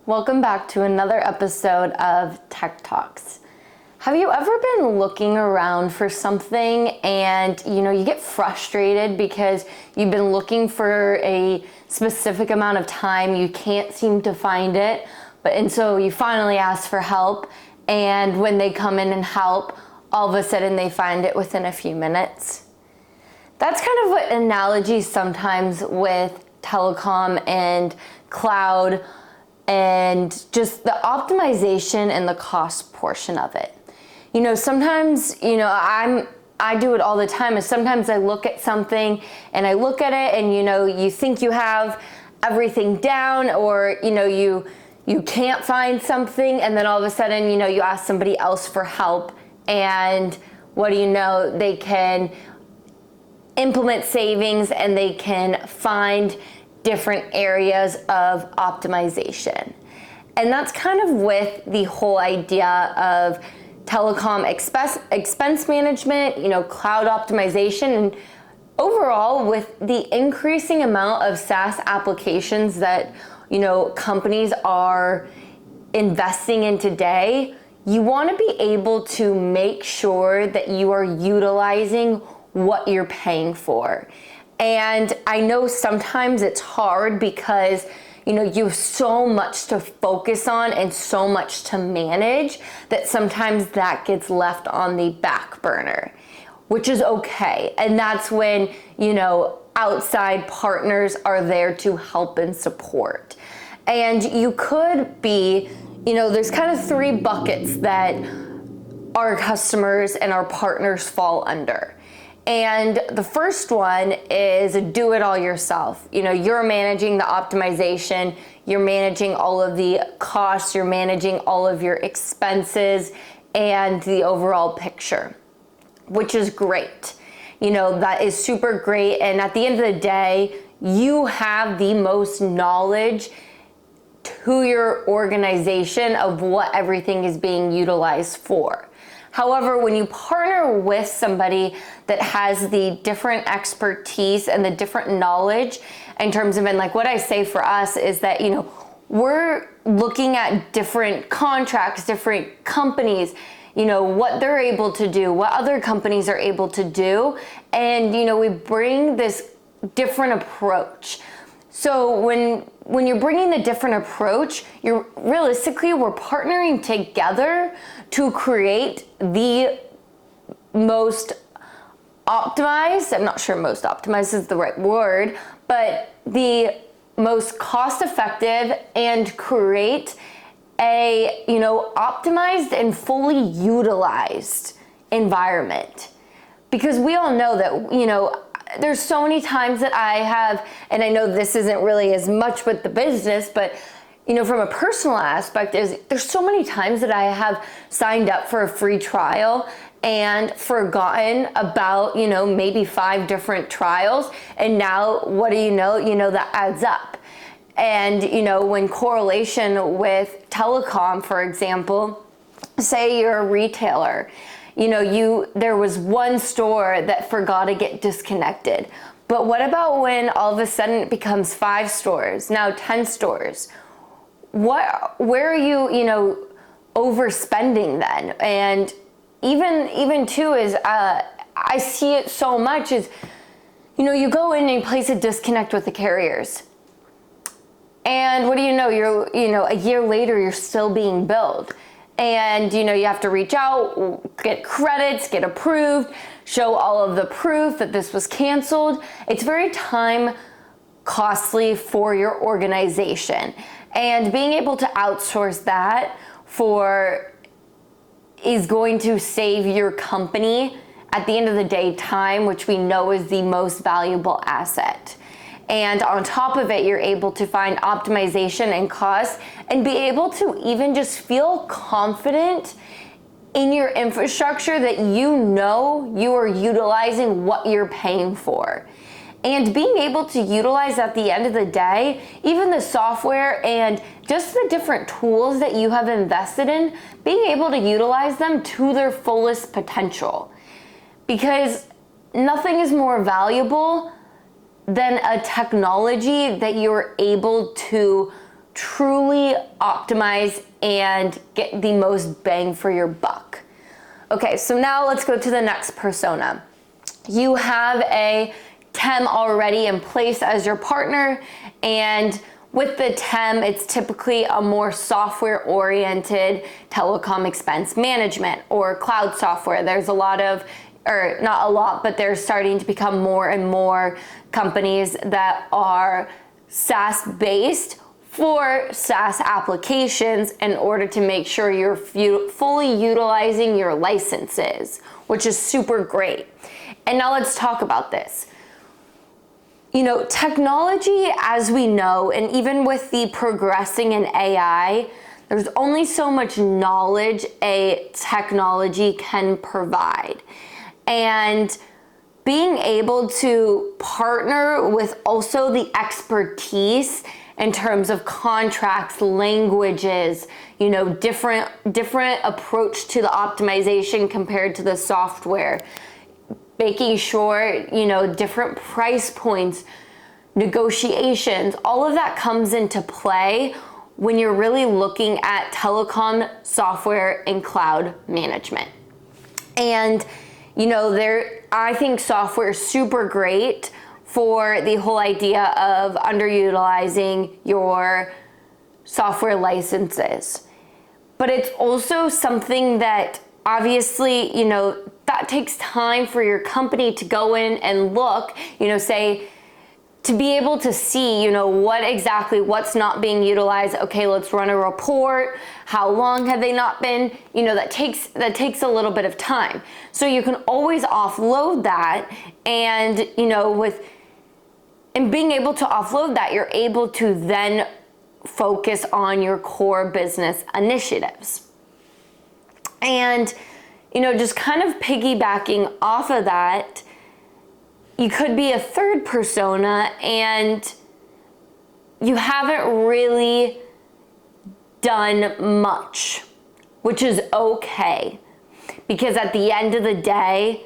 Welcome back to another episode of Tech Talks. Have you ever been looking around for something and you get frustrated because you've been looking for a specific amount of time, you can't seem to find it, and so you finally ask for help, and when they come in and help, all of a sudden they find it within a few minutes? That's kind of what analogy sometimes with telecom and cloud and just the optimization and the cost portion of it. Sometimes, I do it all the time, is sometimes I look at something and I look at it and you think you have everything down, or you can't find something, and then all of a sudden you ask somebody else for help, and what do you know, they can implement savings and they can find different areas of optimization. And that's kind of with the whole idea of telecom expense management, cloud optimization, and overall with the increasing amount of SaaS applications that companies are investing in today, you want to be able to make sure that you are utilizing what you're paying for. And I know sometimes it's hard because you have so much to focus on and so much to manage that sometimes that gets left on the back burner, which is okay. And that's when outside partners are there to help and support. And you could be, there's kind of three buckets that our customers and our partners fall under. And the first one is do it all yourself. You're managing the optimization, you're managing all of the costs, you're managing all of your expenses and the overall picture, which is great. That is super great. And at the end of the day, you have the most knowledge to your organization of what everything is being utilized for. However, when you partner with somebody that has the different expertise and the different knowledge in terms of, and like what I say for us is that, we're looking at different contracts, different companies, what they're able to do, what other companies are able to do. And, we bring this different approach. So when you're bringing the different approach, we're partnering together to create the most optimized, I'm not sure most optimized is the right word, but the most cost effective, and create a, optimized and fully utilized environment. Because we all know that, there's so many times that I have, and I know this isn't really as much with the business, but from a personal aspect, there's so many times that I have signed up for a free trial and forgotten about, maybe 5 different trials. And now what do you know, that adds up. And, when correlation with telecom, for example, say you're a retailer, there was one store that forgot to get disconnected. But what about when all of a sudden it becomes 5 stores, now 10 stores? Where are you, overspending then? And even too is, I see it so much is, you go in and you place a disconnect with the carriers. And what do you know? A year later, you're still being billed. And, you have to reach out, get credits, get approved, show all of the proof that this was canceled. It's very time costly for your organization. And being able to outsource that is going to save your company, at the end of the day, time, which we know is the most valuable asset. And on top of it, you're able to find optimization and cost, and be able to even just feel confident in your infrastructure that you are utilizing what you're paying for. And being able to utilize, at the end of the day, even the software and just the different tools that you have invested in, being able to utilize them to their fullest potential. Because nothing is more valuable than a technology that you're able to truly optimize and get the most bang for your buck. Okay, so now let's go to the next persona. You have a TEM already in place as your partner, and with the TEM, it's typically a more software-oriented telecom expense management or cloud software. There's a lot of, or not a lot, but there's starting to become more and more companies that are SaaS-based for SaaS applications in order to make sure you're fully utilizing your licenses, which is super great. And now let's talk about this. You know, technology, as we know, and even with the progressing in AI, there's only so much knowledge a technology can provide. And being able to partner with also the expertise in terms of contracts, languages, you know, different approach to the optimization compared to the software, making sure, you know, different price points, negotiations, all of that comes into play when you're really looking at telecom software and cloud management. And, you know, I think software is super great for the whole idea of underutilizing your software licenses. But it's also something that obviously, you know, that takes time for your company to go in and look, you know, say, to be able to see, you know, what's not being utilized. Okay, let's run a report. How long have they not been? You know, that takes a little bit of time. So you can always offload that, and, you know, and being able to offload that, you're able to then focus on your core business initiatives. And, you know, just kind of piggybacking off of that, you could be a third persona and you haven't really done much, which is okay. Because at the end of the day,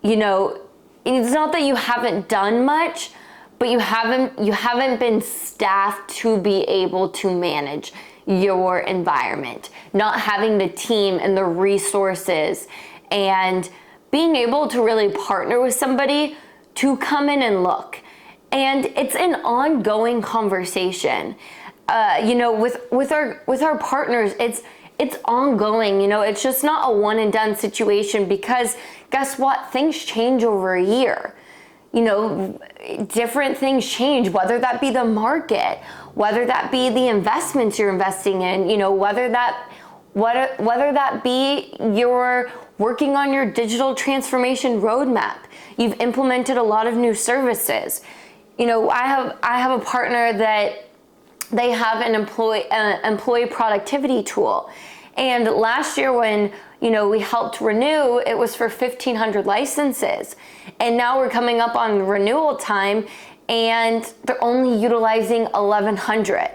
you know, it's not that you haven't done much, but you haven't been staffed to be able to manage your environment, not having the team and the resources, and being able to really partner with somebody to come in and look. And it's an ongoing conversation. You know, with our partners, it's ongoing. You know, it's just not a one and done situation, because guess what? Things change over a year. You know, different things change, whether that be the market, whether that be the investments you're investing in, you know, whether that be you're working on your digital transformation roadmap. You've implemented a lot of new services. You know, I have a partner that they have an employee productivity tool. And last year when, you know, we helped renew, it was for 1,500 licenses. And now we're coming up on renewal time and they're only utilizing 1,100.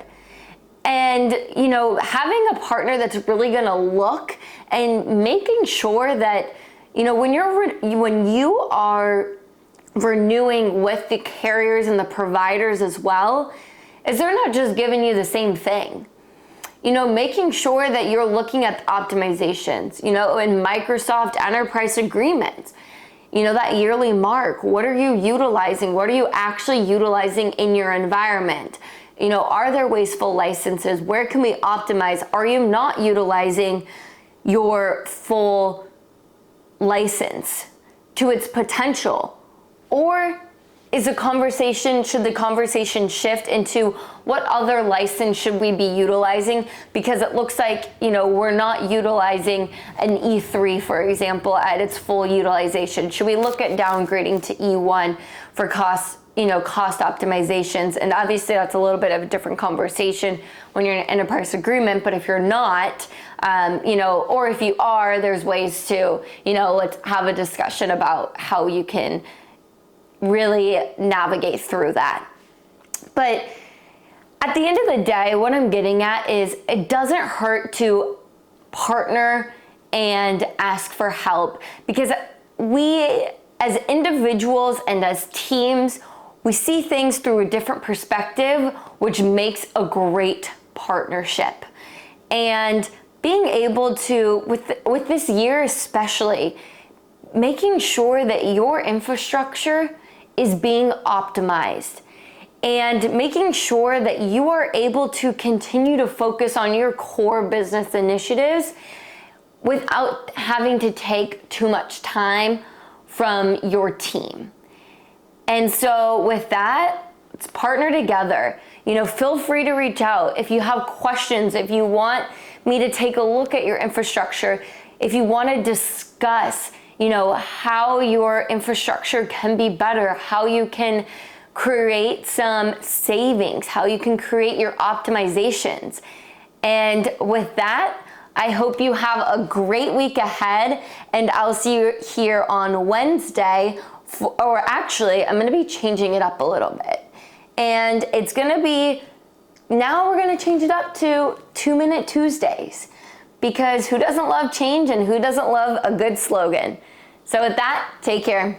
And, you know, having a partner that's really gonna look and making sure that, you know, when you are renewing with the carriers and the providers as well, is they're not just giving you the same thing. You know, making sure that you're looking at optimizations, you know, in Microsoft enterprise agreements, you know, that yearly mark, what are you utilizing? What are you actually utilizing in your environment? You know, are there wasteful licenses? Where can we optimize? Are you not utilizing your full license to its potential? Or should the conversation shift into what other license should we be utilizing? Because it looks like, you know, we're not utilizing an E3, for example, at its full utilization. Should we look at downgrading to E1 for cost optimizations? And obviously that's a little bit of a different conversation when you're in an enterprise agreement, but if you're not, you know, or if you are, there's ways to, you know, let's have a discussion about how you can really navigate through that. But at the end of the day, what I'm getting at is it doesn't hurt to partner and ask for help, because we as individuals and as teams, We see things through a different perspective, which makes a great partnership. And being able to, with this year especially, making sure that your infrastructure is being optimized and making sure that you are able to continue to focus on your core business initiatives without having to take too much time from your team. And so with that, let's partner together. Feel free to reach out if you have questions, if you want me to take a look at your infrastructure, if you want to discuss, how your infrastructure can be better, how you can create some savings, how you can create your optimizations. And with that, I hope you have a great week ahead, and I'll see you here on Wednesday, or actually, I'm gonna be changing it up a little bit. And it's gonna be, now we're gonna change it up to 2-Minute Tuesdays, because who doesn't love change and who doesn't love a good slogan? So with that, take care.